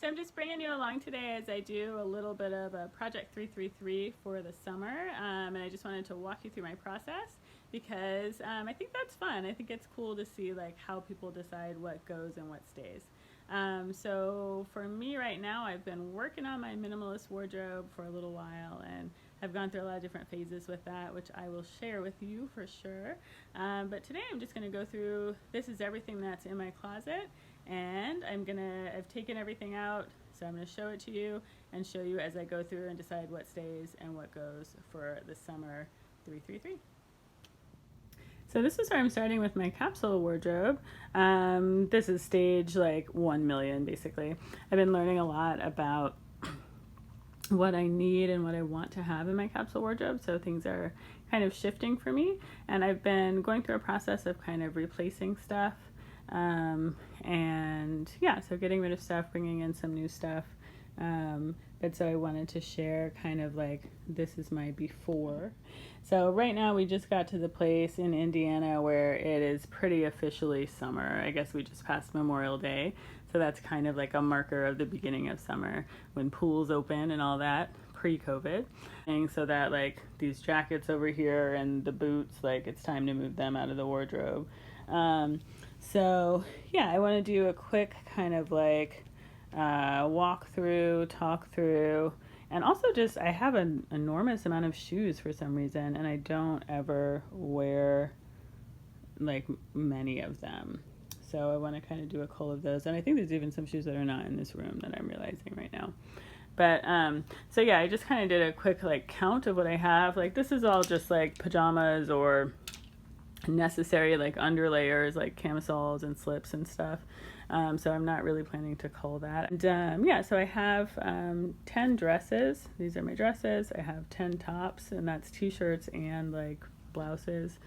I'm just bringing you along today as I do a little bit of a Project 333 for the summer, and I just wanted to walk you through my process because I think that's fun. I think it's cool to see like how people decide what goes and what stays. So for me right now, I've been working on my minimalist wardrobe for a little while and have gone through a lot of different phases with that, which I will share with you for sure. But today I'm just going to go through, this is everything that's in my closet, and I've taken everything out, so I'm going to show it to you and show you as I go through and decide what stays and what goes for the summer 333. So this is where I'm starting with my capsule wardrobe. This is stage like 1 million basically. I've been learning a lot about what I need and what I want to have in my capsule wardrobe, so things are kind of shifting for me, and I've been going through a process of kind of replacing stuff, and yeah, so getting rid of stuff, bringing in some new stuff, but so I wanted to share kind of like this is my before. So right now we just got to the place in Indiana where it is pretty officially summer. I guess we just passed Memorial Day, so that's kind of like a marker of the beginning of summer when pools open and all that, pre-COVID. And so that like these jackets over here and the boots, like it's time to move them out of the wardrobe. So yeah, I want to do a quick kind of like walk through, talk through, and also just I have an enormous amount of shoes for some reason, and I don't ever wear like many of them. So I want to kind of do a cull of those, and I think there's even some shoes that are not in this room that I'm realizing right now. But so yeah, I just kind of did a quick like count of what I have. Like this is all just like pajamas or necessary like underlayers like camisoles and slips and stuff. So I'm not really planning to cull that. And yeah, so I have 10 dresses. These are my dresses. I have 10 tops, and that's t-shirts and like blouses.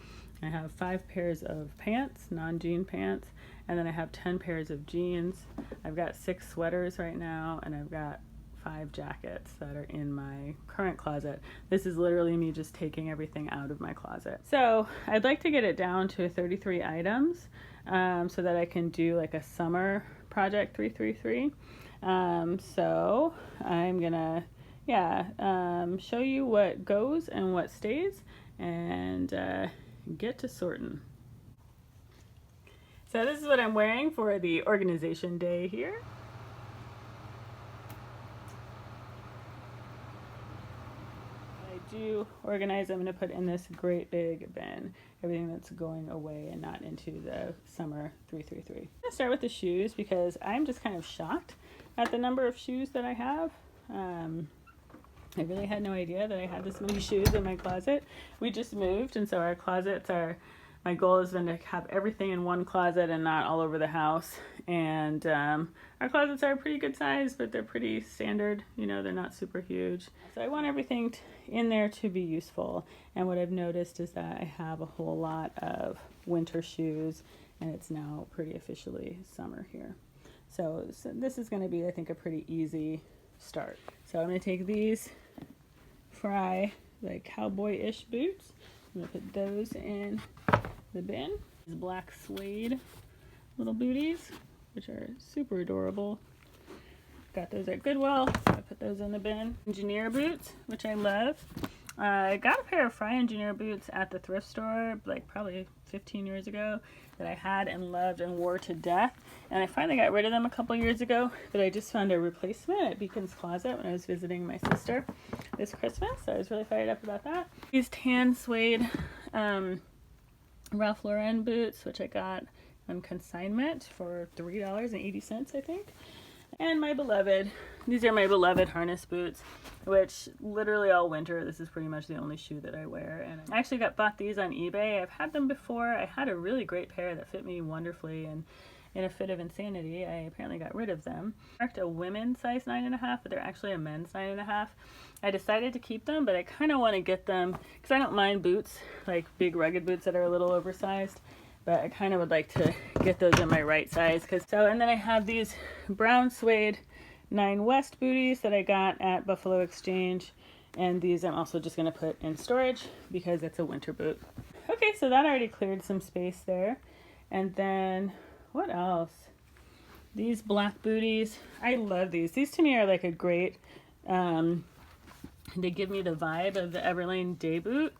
I have 5 pairs of pants, non-jean pants, and then I have 10 pairs of jeans. I've got 6 sweaters right now, and I've got 5 jackets that are in my current closet. This is literally me just taking everything out of my closet. So I'd like to get it down to 33 items so that I can do like a summer project 333. So I'm gonna show you what goes and what stays and get to sorting. So this is what I'm wearing for the organization day here. Do organize, I'm going to put in this great big bin everything that's going away and not into the summer 333. I'm going to start with the shoes because I'm just kind of shocked at the number of shoes that I have. I really had no idea that I had this many shoes in my closet. We just moved, and so our closets are, my goal has been to have everything in one closet and not all over the house. And our closets are pretty good size, but they're pretty standard. You know, they're not super huge. So I want everything in there to be useful. And what I've noticed is that I have a whole lot of winter shoes, and it's now pretty officially summer here. So this is going to be, I think, a pretty easy start. So I'm going to take these Fry, like cowboy-ish boots. I'm going to put those in the bin. These black suede little booties, which are super adorable. Got those at Goodwill, so I put those in the bin. Engineer boots, which I love. I got a pair of Fry engineer boots at the thrift store, like probably 15 years ago, that I had and loved and wore to death. And I finally got rid of them a couple years ago, but I just found a replacement at Beacon's Closet when I was visiting my sister this Christmas, so I was really fired up about that. These tan suede Ralph Lauren boots, which I got on consignment for $3.80, I think. And my beloved, these are my beloved harness boots, which literally all winter, this is pretty much the only shoe that I wear. And I actually bought these on eBay. I've had them before. I had a really great pair that fit me wonderfully, and in a fit of insanity, I apparently got rid of them. I marked a women's size 9.5, but they're actually a men's 9.5. I decided to keep them, but I kind of want to get them, because I don't mind boots, like big rugged boots that are a little oversized. But I kind of would like to get those in my right size. And then I have these brown suede 9 West booties that I got at Buffalo Exchange. And these I'm also just going to put in storage because it's a winter boot. Okay, so that already cleared some space there. And then what else? These black booties, I love these. These to me are like a great, they give me the vibe of the Everlane Day Boot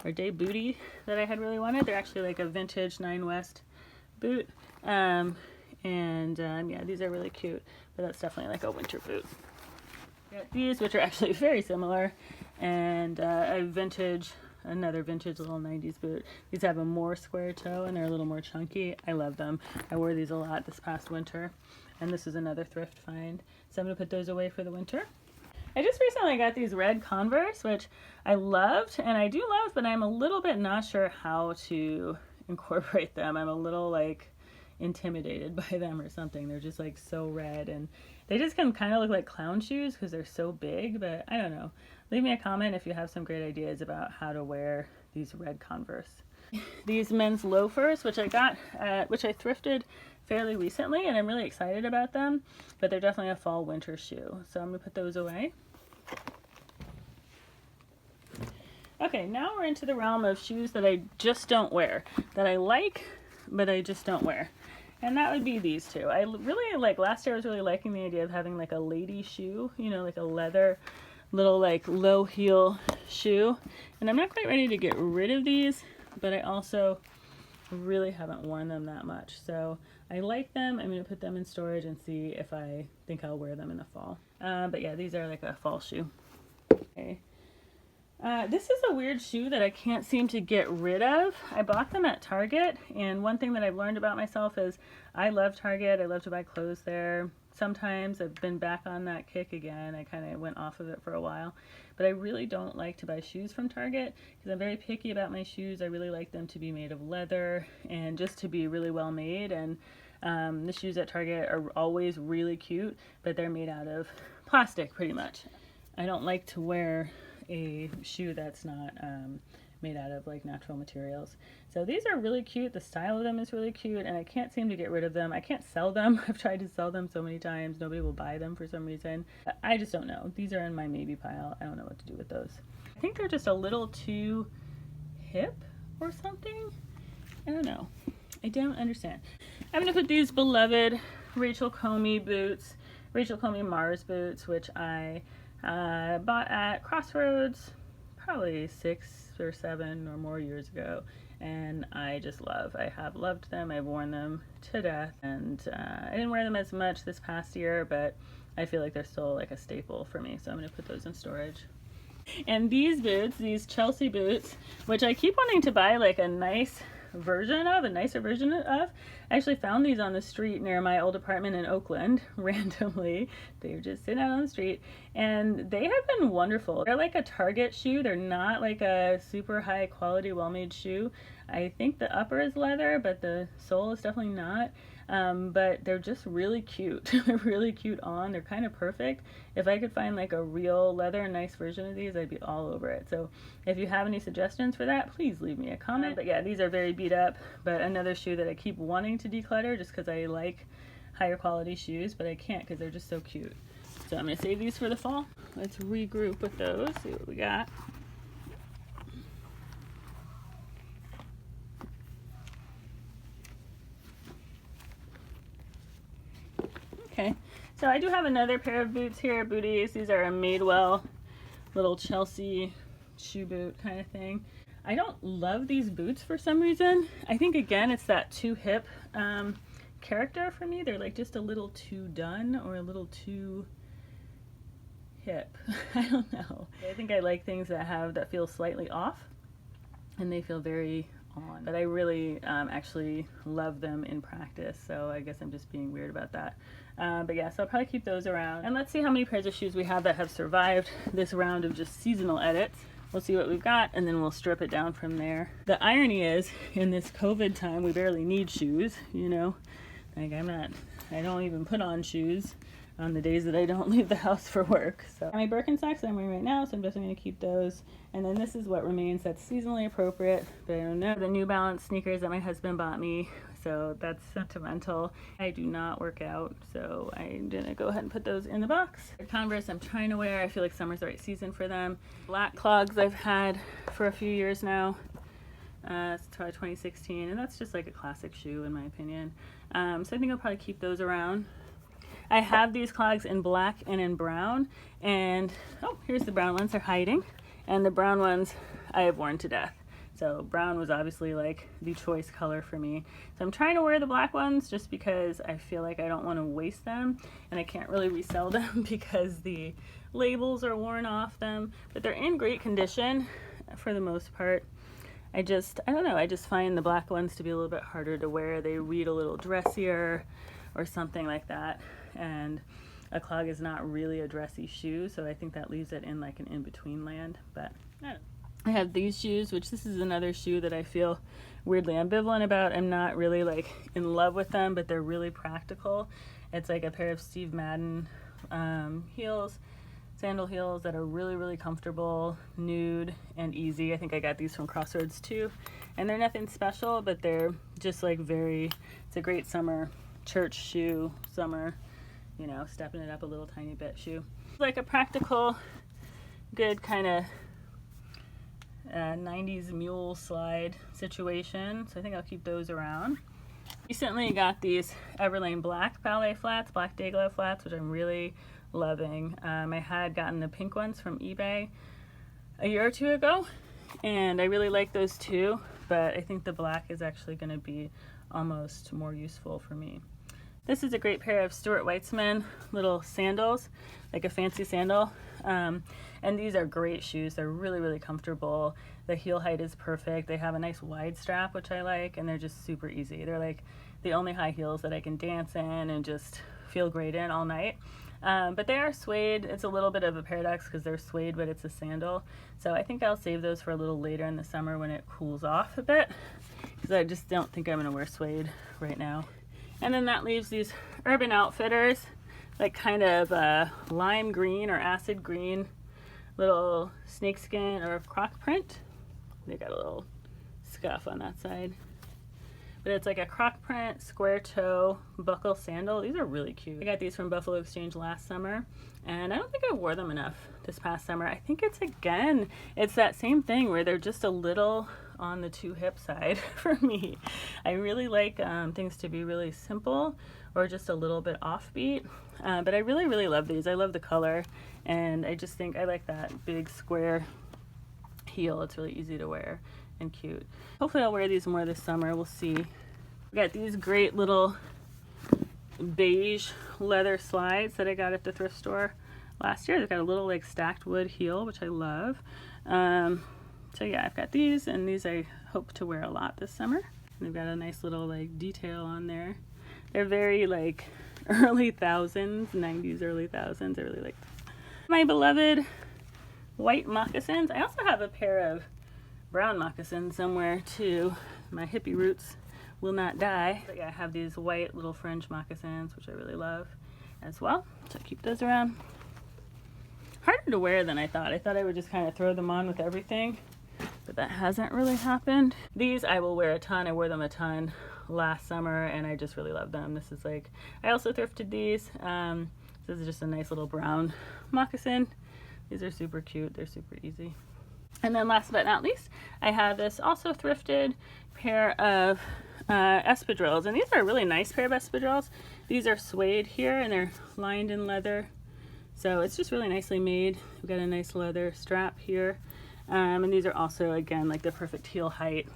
or Day Booty that I had really wanted. They're actually like a vintage 9 West boot. Yeah, these are really cute, but that's definitely like a winter boot. Got these, which are actually very similar, and another vintage little 90s boot. These have a more square toe and they're a little more chunky. I love them. I wore these a lot this past winter, and this is another thrift find. So I'm gonna put those away for the winter. I just recently got these red Converse, which I loved, and I do love, but I'm a little bit not sure how to incorporate them. I'm a little like intimidated by them or something. They're just like so red, and they just can kind of look like clown shoes because they're so big, but I don't know. Leave me a comment if you have some great ideas about how to wear these red Converse. These men's loafers, which I thrifted fairly recently, and I'm really excited about them, but they're definitely a fall winter shoe. So I'm gonna put those away. Okay, now we're into the realm of shoes that I just don't wear, that I like, but I just don't wear. And that would be these two. I really like, last year I was really liking the idea of having like a lady shoe, you know, like a leather little like low heel shoe. And I'm not quite ready to get rid of these, but I also really haven't worn them that much. So I like them. I'm going to put them in storage and see if I think I'll wear them in the fall. But yeah, these are like a fall shoe. Okay. This is a weird shoe that I can't seem to get rid of. I bought them at Target, and one thing that I've learned about myself is I love Target. I love to buy clothes there. Sometimes I've been back on that kick again. I kind of went off of it for a while, but I really don't like to buy shoes from Target because I'm very picky about my shoes. I really like them to be made of leather and just to be really well made, and the shoes at Target are always really cute, but they're made out of plastic pretty much. I don't like to wear a shoe that's not made out of like natural materials. So these are really cute. The style of them is really cute, and I can't seem to get rid of them. I can't sell them. I've tried to sell them so many times. Nobody will buy them for some reason. I just don't know. These are in my maybe pile. I don't know what to do with those. I think they're just a little too hip or something. I don't know. I don't understand. I'm gonna put these beloved Rachel Comey boots, Rachel Comey Mars boots, which I bought at Crossroads probably 6 or 7 or more years ago, and I just love. I have loved them. I've worn them to death, and I didn't wear them as much this past year, but I feel like they're still like a staple for me, so I'm going to put those in storage. And these boots, these Chelsea boots, which I keep wanting to buy like a nicer version of. I actually found these on the street near my old apartment in Oakland randomly. They were just sitting out on the street, and they have been wonderful. They're like a Target shoe. They're not like a super high quality well-made shoe. I think the upper is leather, but the sole is definitely not. But they're just really cute. They're really cute on. They're kind of perfect. If I could find like a real leather nice version of these, I'd be all over it. So if you have any suggestions for that, please leave me a comment. But yeah, these are very beat up, but another shoe that I keep wanting to declutter just because I like higher quality shoes, but I can't because they're just so cute. So I'm going to save these for the fall. Let's regroup with those, see what we got. Okay, so I do have another pair of boots here, Booties. These are a Madewell little Chelsea shoe boot kind of thing. I don't love these boots for some reason. I think again it's that too hip character for me. They're like just a little too done or a little too hip. I don't know. I think I like things that feel slightly off, and they feel very on. But I really actually love them in practice, so I guess I'm just being weird about that. But yeah, so I'll probably keep those around. And let's see how many pairs of shoes we have that have survived this round of just seasonal edits. We'll see what we've got, and then we'll strip it down from there. The irony is, in this COVID time, we barely need shoes, you know? Like I don't even put on shoes on the days that I don't leave the house for work. So my Birkenstocks that I'm wearing right now, so I'm just going to keep those. And then this is what remains that's seasonally appropriate, but I don't know. The New Balance sneakers that my husband bought me, so that's sentimental. I do not work out, so I'm gonna go ahead and put those in the box. Converse I'm trying to wear. I feel like summer's the right season for them. Black clogs I've had for a few years now. It's probably 2016, and that's just like a classic shoe in my opinion. So I think I'll probably keep those around. I have these clogs in black and in brown, and oh, here's the brown ones. They're hiding, and the brown ones I have worn to death. So brown was obviously like the choice color for me. So I'm trying to wear the black ones just because I feel like I don't want to waste them, and I can't really resell them because the labels are worn off them, but they're in great condition for the most part. I don't know, I just find the black ones to be a little bit harder to wear. They read a little dressier or something like that, and a clog is not really a dressy shoe, so I think that leaves it in like an in-between land. But I have these shoes, which this is another shoe that I feel weirdly ambivalent about. I'm not really like in love with them, but they're really practical. It's like a pair of Steve Madden heels, sandal heels that are really, really comfortable, nude, and easy. I think I got these from Crossroads too. And they're nothing special, but they're just like it's a great summer church shoe, summer, you know, stepping it up a little tiny bit shoe. Like a practical, good kind of 90s mule slide situation. So I think I'll keep those around. Recently got these Everlane black ballet flats, black day glove flats, which I'm really loving. I had gotten the pink ones from eBay a year or two ago, and I really like those too, but I think the black is actually going to be almost more useful for me. This is a great pair of Stuart Weitzman little sandals, like a fancy sandal, and these are great shoes. They're really, really comfortable. The heel height is perfect. They have a nice wide strap, which I like, and they're just super easy. They're like the only high heels that I can dance in and just feel great in all night. But they are suede. It's a little bit of a paradox because they're suede, but it's a sandal. So I think I'll save those for a little later in the summer when it cools off a bit, because I just don't think I'm going to wear suede right now. And then that leaves these Urban Outfitters, like kind of lime green or acid green little snakeskin or croc print. They got a little scuff on that side. But it's like a croc print, square toe, buckle sandal. These are really cute. I got these from Buffalo Exchange last summer, and I don't think I wore them enough this past summer. I think it's that same thing where they're just a little on the too hip side for me. I really like things to be really simple or just a little bit offbeat, but I really, really love these. I love the color, and I just think I like that big square heel. It's really easy to wear and cute. Hopefully I'll wear these more this summer. We'll see. We got these great little beige leather slides that I got at the thrift store last year. They've got a little like stacked wood heel, which I love. So yeah, I've got these, and these I hope to wear a lot this summer. They've got a nice little like detail on there. They're very like early thousands, 90s, early thousands. I really like them. My beloved white moccasins. I also have a pair of brown moccasins somewhere too. My hippie roots will not die. But yeah, I have these white little fringe moccasins, which I really love as well. So keep those around. Harder to wear than I thought. I thought I would just kind of throw them on with everything, but that hasn't really happened. These I will wear a ton. I wore them a ton last summer, and I just really love them. This is like, I also thrifted these. This is just a nice little brown moccasin. These are super cute. They're super easy. And then last but not least, I have this also thrifted pair of espadrilles. And these are a really nice pair of espadrilles. These are suede here, and they're lined in leather. So it's just really nicely made. We've got a nice leather strap here. And these are also, again, like the perfect heel height.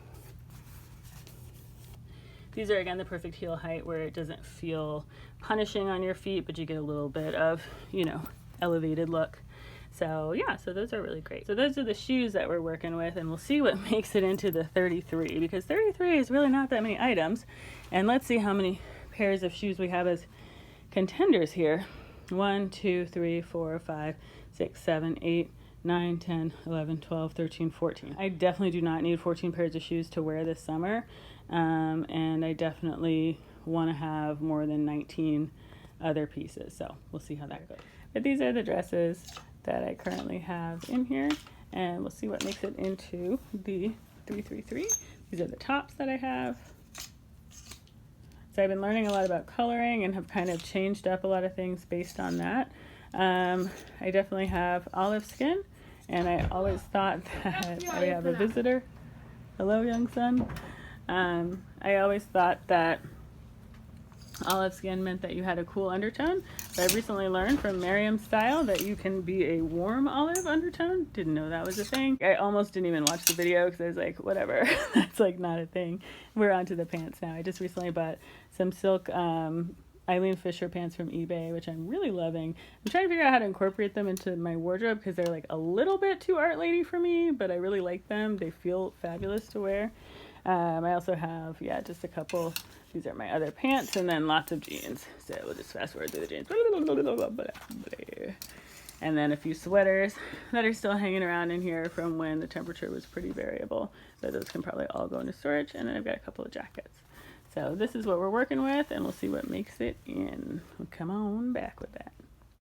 These are, again, the perfect heel height where it doesn't feel punishing on your feet, but you get a little bit of, you know, elevated look. So yeah, so those are really great. So those are the shoes that we're working with, and we'll see what makes it into the 33, because 33 is really not that many items. And let's see how many pairs of shoes we have as contenders here. 1, 2, 3, 4, 5, 6, 7, 8, 9, 10, 11, 12, 13, 14. I definitely do not need 14 pairs of shoes to wear this summer. And I definitely want to have more than 19 other pieces. So we'll see how that goes. But these are the dresses that I currently have in here, and we'll see what makes it into the 333. These are the tops that I have. So I've been learning a lot about coloring and have kind of changed up a lot of things based on that. I definitely have olive skin, and I always thought that I would have a visitor. Hello, young son. I always thought that olive skin meant that you had a cool undertone, but I've recently learned from Miriam's style that you can be a warm olive undertone. Didn't know that was a thing. I almost didn't even watch the video because I was like, whatever, that's like not a thing. We're on to the pants now. I just recently bought some silk Eileen Fisher pants from eBay, which I'm really loving. I'm trying to figure out how to incorporate them into my wardrobe because they're like a little bit too art lady for me, but I really like them. They feel fabulous to wear. I also have, just a couple. These are my other pants, and then lots of jeans. So we'll just fast forward through the jeans. And then a few sweaters that are still hanging around in here from when the temperature was pretty variable. But those can probably all go into storage. And then I've got a couple of jackets. So this is what we're working with, and we'll see what makes it in. We'll come on back with that.